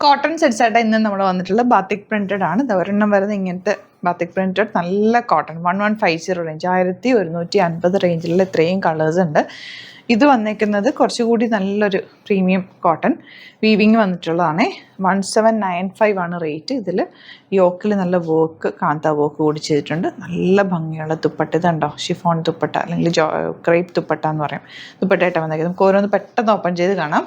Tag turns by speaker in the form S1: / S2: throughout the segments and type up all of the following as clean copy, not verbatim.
S1: Cotton sets ആയിട്ട് ഇന്ന് നമ്മൾ വന്നിട്ടുള്ള ബാത്തിക് പ്രിന്റഡ് ആണ്. ഒരെണ്ണം വരുന്നത് ഇങ്ങനത്തെ ബാത്തിക് പ്രിന്റഡ് നല്ല കോട്ടൺ 1150 റേഞ്ച് 1150 റേഞ്ചിലുള്ള ഇത്രയും കളേഴ്സ് ഉണ്ട്. ഇത് വന്നേക്കുന്നത് കുറച്ചുകൂടി നല്ലൊരു പ്രീമിയം കോട്ടൺ വീവിങ് വന്നിട്ടുള്ളതാണ്. 1795 ആണ് റേറ്റ്. ഇതിൽ യോക്കിൽ നല്ല വർക്ക് കാന്ത വർക്ക് കൂടി ചെയ്തിട്ടുണ്ട്. നല്ല ഭംഗിയുള്ള ദുപ്പട്ട ഇതുണ്ടോ, ഷിഫോൺ ദുപ്പട്ട അല്ലെങ്കിൽ ക്രേപ്പ് ദുപ്പട്ട എന്ന് പറയും. ദുപ്പട്ടയായിട്ട് വന്നേക്കുന്നത് നമുക്ക് ഓരോന്ന് പെട്ടെന്ന് ഓപ്പൺ ചെയ്ത് കാണാം.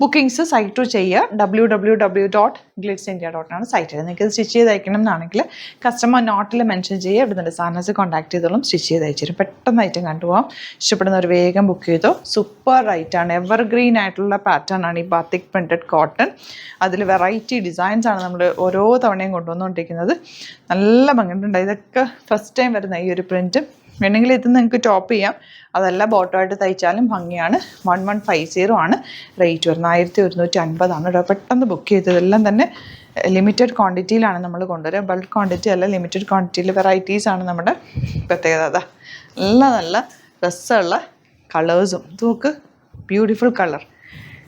S1: ബുക്കിംഗ്സ് സൈറ്റ് ത്രൂ ചെയ്യുക. www.glitzindia.com ആണ് സൈറ്റ്. നിങ്ങൾക്ക് ഇത് സ്റ്റിച്ച് ചെയ്ത് അയക്കണം എന്നാണെങ്കിൽ കസ്റ്റമർ നോട്ടിൽ മെൻഷൻ ചെയ്യുക. ഇവിടെ നിന്ന് സാധനസ് കോൺടാക്ട് ചെയ്തോളും, സ്റ്റിച്ച് ചെയ്ത് അയച്ചു തരും. പെട്ടെന്ന് ഐറ്റം കണ്ടുപോകാം. ഇഷ്ടപ്പെടുന്നവർ വേഗം ബുക്ക് ചെയ്തോ. സൂപ്പർ റൈറ്റാണ്, എവർഗ്രീൻ ആയിട്ടുള്ള പാറ്റേൺ ആണ് ഈ ബാത്തിക് പ്രിന്റഡ് കോട്ടൺ. അതിൽ വെറൈറ്റി ഡിസൈൻസ് ആണ് നമ്മൾ ഓരോ തവണയും കൊണ്ടുവന്നുകൊണ്ടിരിക്കുന്നത്. നല്ല ഭംഗിയുണ്ട്. ഇതൊക്കെ ഫസ്റ്റ് ടൈം വരുന്ന ഈ ഒരു പ്രിന്റ്. വേണമെങ്കിൽ ഇത് നിങ്ങൾക്ക് ടോപ്പ് ചെയ്യാം, അതല്ല ബോട്ടമായിട്ട് തയ്ച്ചാലും ഭംഗിയാണ്. 1150 ആണ് റേറ്റ് വരുന്നത്. 1150 ആണ്. പെട്ടെന്ന് ബുക്ക് ചെയ്തതെല്ലാം തന്നെ ലിമിറ്റഡ് ക്വാണ്ടിറ്റിയിലാണ് നമ്മൾ കൊണ്ടുവരിക. ബൾക്ക് ക്വാണ്ടിറ്റി അല്ല, ലിമിറ്റഡ് ക്വാണ്ടിറ്റിയിൽ വെറൈറ്റീസ് ആണ് നമ്മുടെ പ്രത്യേകത. അതാ നല്ല നല്ല രസമുള്ള കളേഴ്സും. നോക്ക്, ബ്യൂട്ടിഫുൾ കളർ.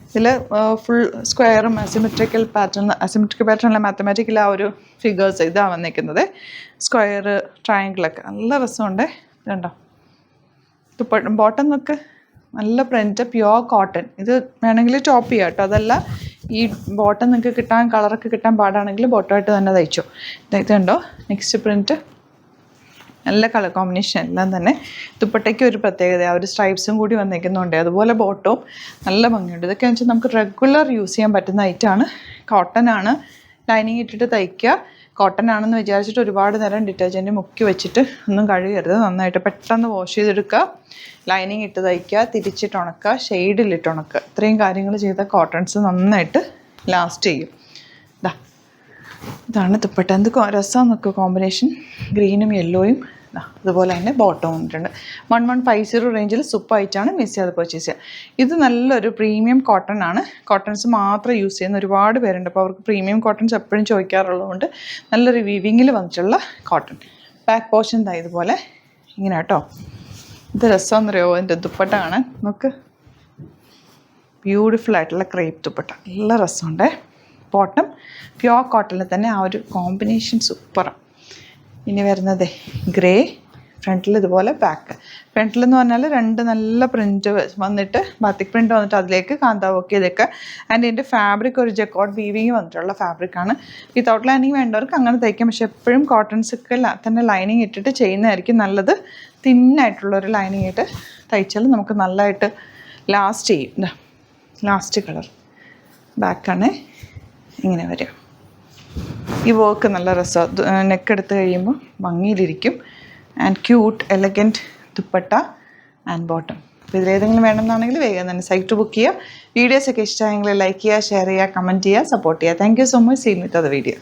S1: ഇതിൽ ഫുൾ സ്ക്വയറും അസിമെട്രിക്കൽ പാറ്റേൺ മാത്തമാറ്റിക്കൽ ആ ഒരു ഫിഗേഴ്സ് ഇതാണ് വന്നിരിക്കുന്നത്. സ്ക്വയർ, ട്രയാങ്കിളൊക്കെ നല്ല രസമുണ്ട്. ഇതുണ്ടോ ബോട്ടം നോക്ക്, നല്ല പ്രിന്റ്, പ്യുവർ കോട്ടൺ. ഇത് വേണമെങ്കിൽ ടോപ്പ് ചെയ്യാം കേട്ടോ. അതല്ല ഈ ബോട്ടം നിങ്ങൾക്ക് കിട്ടാൻ കളറൊക്കെ കിട്ടാൻ പാടാണെങ്കിൽ ബോട്ടമായിട്ട് തന്നെ തയ്ച്ചോ. ഇതുണ്ടോ നെക്സ്റ്റ് പ്രിന്റ്, നല്ല കളർ കോമ്പിനേഷൻ എല്ലാം തന്നെ. ദുപ്പട്ടയ്ക്ക് ഒരു പ്രത്യേകത, ആ ഒരു സ്ട്രൈപ്സും കൂടി വന്നിരിക്കുന്നുണ്ട്. അതുപോലെ ബോട്ടവും നല്ല ഭംഗിയുണ്ട്. ഇതൊക്കെ വെച്ചാൽ നമുക്ക് റെഗുലർ യൂസ് ചെയ്യാൻ പറ്റുന്ന ഐറ്റമാണ്. കോട്ടൺ ആണ്, ലൈനിങ് ഇട്ടിട്ട് തയ്ക്കുക. കോട്ടൺ ആണെന്ന് വിചാരിച്ചിട്ട് ഒരുപാട് നേരം ഡിറ്റർജൻറ്റ് മുക്കി വെച്ചിട്ട് ഒന്നും കഴുകരുത്. നന്നായിട്ട് പെട്ടെന്ന് വാഷ് ചെയ്തെടുക്കുക, ലൈനിങ് ഇട്ട് തയ്ക്കുക, തിരിച്ചിട്ട് ഉണക്കുക, ഷെയ്ഡിലിട്ട് ഉണക്കുക. ഇത്രയും കാര്യങ്ങൾ ചെയ്ത കോട്ടൺസ് നന്നായിട്ട് ലാസ്റ്റ് ചെയ്യും. ഇതാണ് ദുപ്പട്ട. എന്ത് രസം നോക്കുക കോമ്പിനേഷൻ, ഗ്രീനും യെല്ലോയും. അതുപോലെ തന്നെ ബോട്ടം വന്നിട്ടുണ്ട്. 1150 റേഞ്ചിൽ സൂപ്പർ ആയിട്ടാണ്. മിസ് ചെയ്യാതെ പർച്ചേസ് ചെയ്യുക. ഇത് നല്ലൊരു പ്രീമിയം കോട്ടൺ ആണ്. കോട്ടൺസ് മാത്രം യൂസ് ചെയ്യുന്ന ഒരുപാട് പേരുണ്ട്. അപ്പോൾ അവർക്ക് പ്രീമിയം കോട്ടൺസ് എപ്പോഴും ചോദിക്കാറുള്ളതുകൊണ്ട് നല്ലൊരു വീവിങ്ങിൽ വന്നിട്ടുള്ള കോട്ടൺ. ബാക്ക് പോർഷൻ ഇതാ ഇതുപോലെ ഇങ്ങനെ കേട്ടോ. ഇത് രസമെന്ന് അറിയാമോ അതിൻ്റെ ദുപ്പട്ട കാണാൻ. നമുക്ക് ബ്യൂട്ടിഫുൾ ആയിട്ടുള്ള ക്രേപ്പ് ദുപ്പട്ട, നല്ല രസമുണ്ട്. ബോട്ടം പ്യുവർ കോട്ടണിൽ തന്നെ ആ ഒരു കോമ്പിനേഷൻ സൂപ്പറാണ്. ഇനി വരുന്നത് ഗ്രേ, ഫ്രണ്ടിൽ ഇതുപോലെ ബാക്ക്. ഫ്രണ്ടിലെന്ന് പറഞ്ഞാൽ രണ്ട് നല്ല പ്രിൻറ്റ് വന്നിട്ട് ബാത്തിക് പ്രിൻറ്റ് വന്നിട്ട് അതിലേക്ക് കാന്താവൊക്കെ ഇതൊക്കെ. ആൻഡ് ഇതിൻ്റെ ഫാബ്രിക് ഒരു ജക്കോട്ട് വീവിങ് വന്നിട്ടുള്ള ഫാബ്രിക്കാണ്. വിത്തൗട്ട് ലൈനിങ് വേണ്ടവർക്ക് അങ്ങനെ തയ്ക്കാം. പക്ഷെ എപ്പോഴും കോട്ടൺസൊക്കെ തന്നെ ലൈനിങ് ഇട്ടിട്ട് ചെയ്യുന്നതായിരിക്കും നല്ലത്. തിന്നായിട്ടുള്ളൊരു ലൈനിങ് ഇട്ട് തയ്ച്ചാൽ നമുക്ക് നല്ലതായിട്ട് ലാസ്റ്റ് ചെയ്യും. ലാസ്റ്റ് കളർ ബാക്കാണ് ഇങ്ങനെ വരും. ഈ വർക്ക് നല്ല രസമാണ്. നെക്ക് എടുത്ത് കഴിയുമ്പോൾ ഭംഗിയിലിരിക്കും. And cute elegant dupatta and bottom. അപ്പോൾ ഇതിലേതെങ്കിലും വേണമെന്നാണെങ്കിൽ വേഗം തന്നെ സൈറ്റ് ബുക്ക് ചെയ്യുക. വീഡിയോസൊക്കെ ഇഷ്ടമായെങ്കിൽ ലൈക്ക് ചെയ്യുക, ഷെയർ ചെയ്യുക, കമൻറ്റ് ചെയ്യുക, സപ്പോർട്ട് ചെയ്യുക. Thank you so much. See with the video.